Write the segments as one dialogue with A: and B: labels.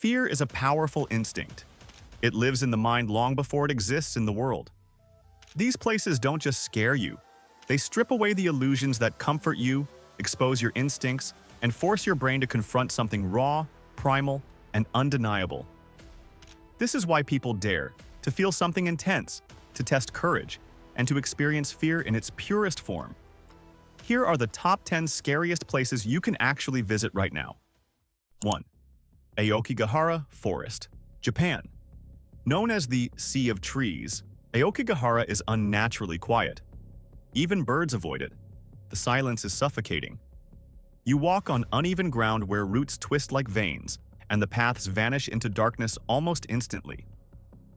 A: Fear is a powerful instinct. It lives in the mind long before it exists in the world. These places don't just scare you. They strip away the illusions that comfort you, expose your instincts, and force your brain to confront something raw, primal, and undeniable. This is why people dare to feel something intense, to test courage, and to experience fear in its purest form. Here are the top 10 scariest places you can actually visit right now. 1. Aokigahara Forest, Japan. Known as the Sea of Trees, Aokigahara is unnaturally quiet. Even birds avoid it. The silence is suffocating. You walk on uneven ground where roots twist like veins, and the paths vanish into darkness almost instantly.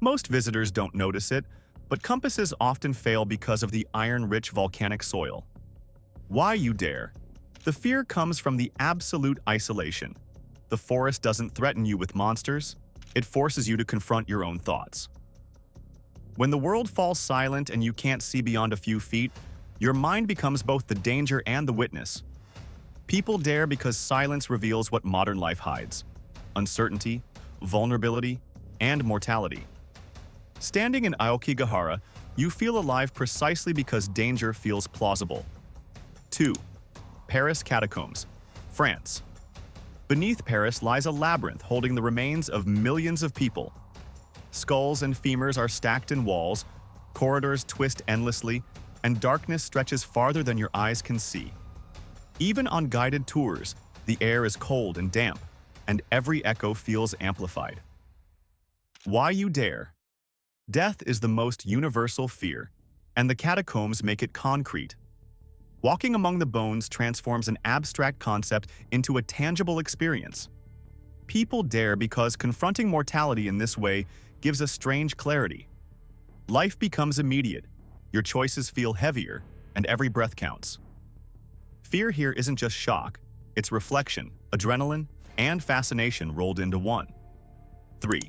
A: Most visitors don't notice it, but compasses often fail because of the iron-rich volcanic soil. Why you dare? The fear comes from the absolute isolation. The forest doesn't threaten you with monsters, it forces you to confront your own thoughts. When the world falls silent and you can't see beyond a few feet, your mind becomes both the danger and the witness. People dare because silence reveals what modern life hides: uncertainty, vulnerability, and mortality. Standing in Aokigahara, you feel alive precisely because danger feels plausible. 2. Paris Catacombs, France. Beneath Paris lies a labyrinth holding the remains of millions of people. Skulls and femurs are stacked in walls, corridors twist endlessly, and darkness stretches farther than your eyes can see. Even on guided tours, the air is cold and damp, and every echo feels amplified. Why you dare? Death is the most universal fear, and the catacombs make it concrete. Walking among the bones transforms an abstract concept into a tangible experience. People dare because confronting mortality in this way gives a strange clarity. Life becomes immediate, your choices feel heavier, and every breath counts. Fear here isn't just shock, it's reflection, adrenaline, and fascination rolled into one. 3.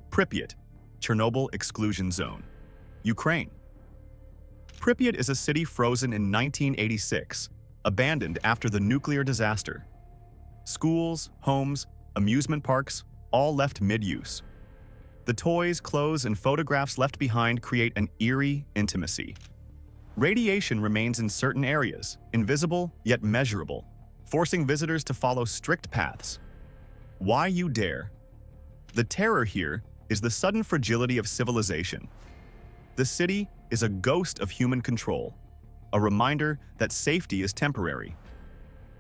A: Pripyat, Chernobyl Exclusion Zone, Ukraine. Pripyat is a city frozen in 1986, abandoned after the nuclear disaster. Schools, homes, amusement parks, all left mid-use. The toys, clothes, and photographs left behind create an eerie intimacy. Radiation remains in certain areas, invisible yet measurable, forcing visitors to follow strict paths. Why you dare? The terror here is the sudden fragility of civilization. The city is a ghost of human control, a reminder that safety is temporary.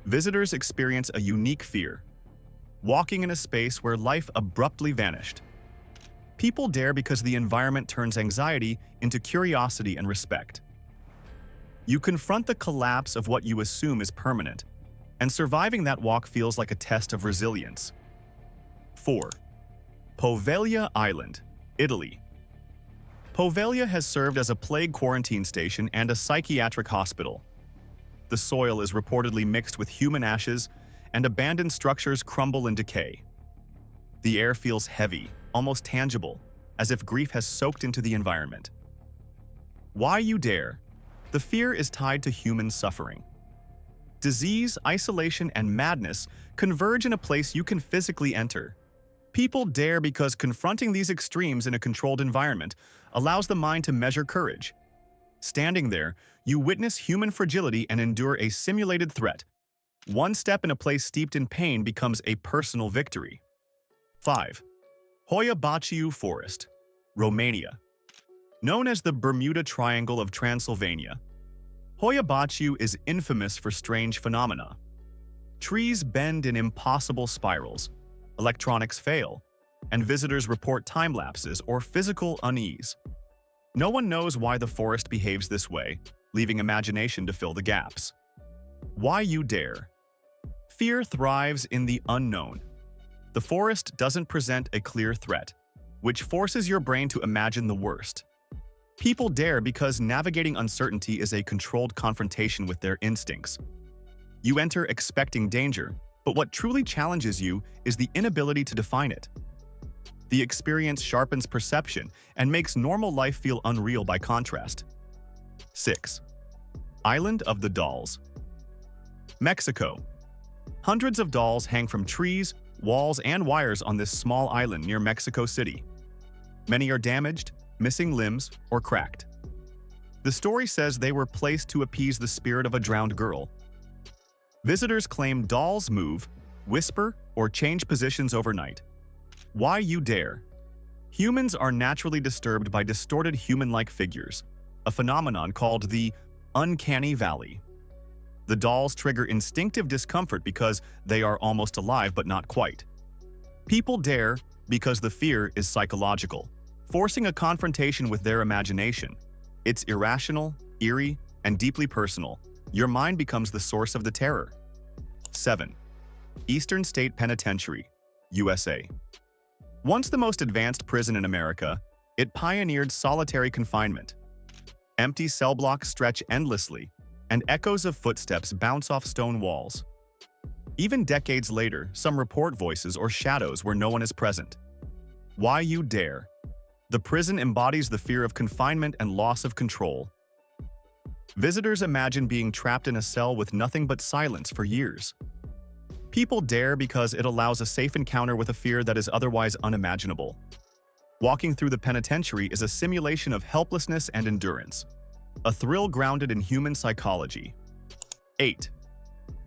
A: Visitors experience a unique fear, walking in a space where life abruptly vanished. People dare because the environment turns anxiety into curiosity and respect. You confront the collapse of what you assume is permanent, and surviving that walk feels like a test of resilience. 4. Poveglia Island, Italy. Poveglia has served as a plague quarantine station and a psychiatric hospital. The soil is reportedly mixed with human ashes, and abandoned structures crumble and decay. The air feels heavy, almost tangible, as if grief has soaked into the environment. Why you dare? The fear is tied to human suffering. Disease, isolation, and madness converge in a place you can physically enter. People dare because confronting these extremes in a controlled environment allows the mind to measure courage. Standing there, you witness human fragility and endure a simulated threat. One step in a place steeped in pain becomes a personal victory. 5. Hoia Baciu Forest, Romania. Known as the Bermuda Triangle of Transylvania, Hoia Baciu is infamous for strange phenomena. Trees bend in impossible spirals, electronics fail, and visitors report time lapses or physical unease. No one knows why the forest behaves this way, leaving imagination to fill the gaps. Why you dare? Fear thrives in the unknown. The forest doesn't present a clear threat, which forces your brain to imagine the worst. People dare because navigating uncertainty is a controlled confrontation with their instincts. You enter expecting danger, but what truly challenges you is the inability to define it. The experience sharpens perception and makes normal life feel unreal by contrast. 6. Island of the Dolls, Mexico. Hundreds of dolls hang from trees, walls, and wires on this small island near Mexico City. Many are damaged, missing limbs, or cracked. The story says they were placed to appease the spirit of a drowned girl. Visitors claim dolls move, whisper, or change positions overnight. Why you dare? Humans are naturally disturbed by distorted human-like figures, a phenomenon called the uncanny valley. The dolls trigger instinctive discomfort because they are almost alive but not quite. People dare because the fear is psychological, forcing a confrontation with their imagination. It's irrational, eerie, and deeply personal. Your mind becomes the source of the terror. 7. Eastern State Penitentiary, USA. Once the most advanced prison in America, it pioneered solitary confinement. Empty cell blocks stretch endlessly, and echoes of footsteps bounce off stone walls. Even decades later, some report voices or shadows where no one is present. Why you dare? The prison embodies the fear of confinement and loss of control. Visitors imagine being trapped in a cell with nothing but silence for years. People dare because it allows a safe encounter with a fear that is otherwise unimaginable. Walking through the penitentiary is a simulation of helplessness and endurance, a thrill grounded in human psychology. 8.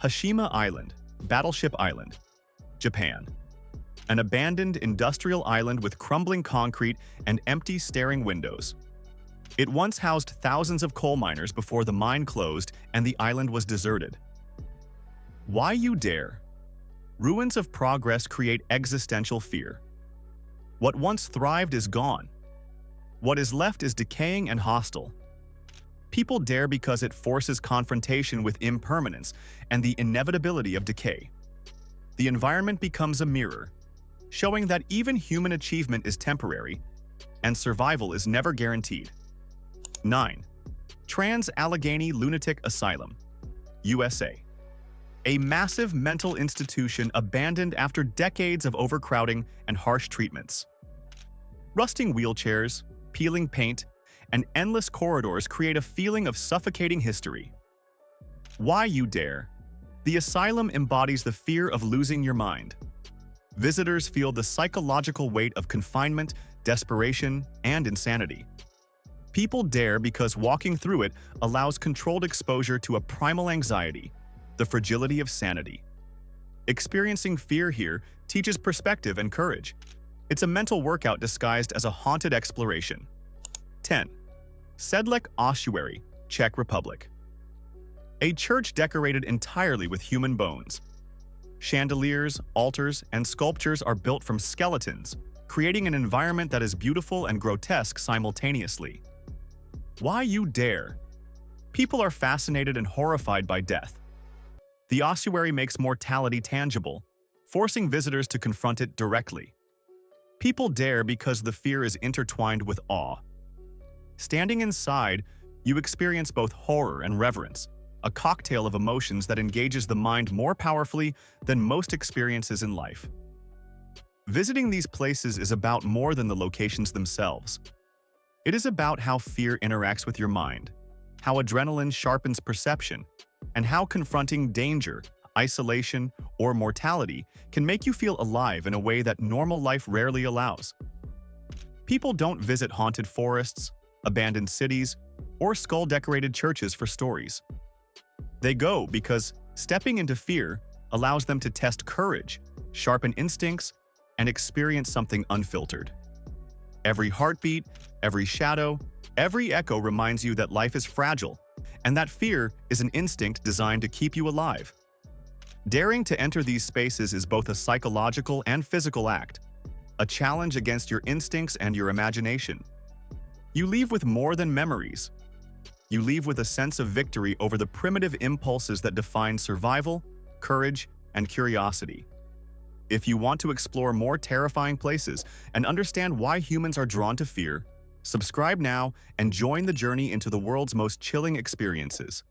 A: Hashima Island, Battleship Island, Japan. An abandoned industrial island with crumbling concrete and empty staring windows. It once housed thousands of coal miners before the mine closed and the island was deserted. Why you dare? Ruins of progress create existential fear. What once thrived is gone. What is left is decaying and hostile. People dare because it forces confrontation with impermanence and the inevitability of decay. The environment becomes a mirror, showing that even human achievement is temporary and survival is never guaranteed. 9. Trans-Allegheny Lunatic Asylum, USA. A massive mental institution abandoned after decades of overcrowding and harsh treatments. Rusting wheelchairs, peeling paint, and endless corridors create a feeling of suffocating history. Why you dare? The asylum embodies the fear of losing your mind. Visitors feel the psychological weight of confinement, desperation, and insanity. People dare because walking through it allows controlled exposure to a primal anxiety, the fragility of sanity. Experiencing fear here teaches perspective and courage. It's a mental workout disguised as a haunted exploration. 10. Sedlec Ossuary, Czech Republic. A church decorated entirely with human bones. Chandeliers, altars, and sculptures are built from skeletons, creating an environment that is beautiful and grotesque simultaneously. Why you dare? People are fascinated and horrified by death. The ossuary makes mortality tangible, forcing visitors to confront it directly. People dare because the fear is intertwined with awe. Standing inside, you experience both horror and reverence, a cocktail of emotions that engages the mind more powerfully than most experiences in life. Visiting these places is about more than the locations themselves. It is about how fear interacts with your mind, how adrenaline sharpens perception, and how confronting danger, isolation, or mortality can make you feel alive in a way that normal life rarely allows. People don't visit haunted forests, abandoned cities, or skull-decorated churches for stories. They go because stepping into fear allows them to test courage, sharpen instincts, and experience something unfiltered. Every heartbeat, every shadow, every echo reminds you that life is fragile, and that fear is an instinct designed to keep you alive. Daring to enter these spaces is both a psychological and physical act, a challenge against your instincts and your imagination. You leave with more than memories. You leave with a sense of victory over the primitive impulses that define survival, courage, and curiosity. If you want to explore more terrifying places and understand why humans are drawn to fear, subscribe now and join the journey into the world's most chilling experiences.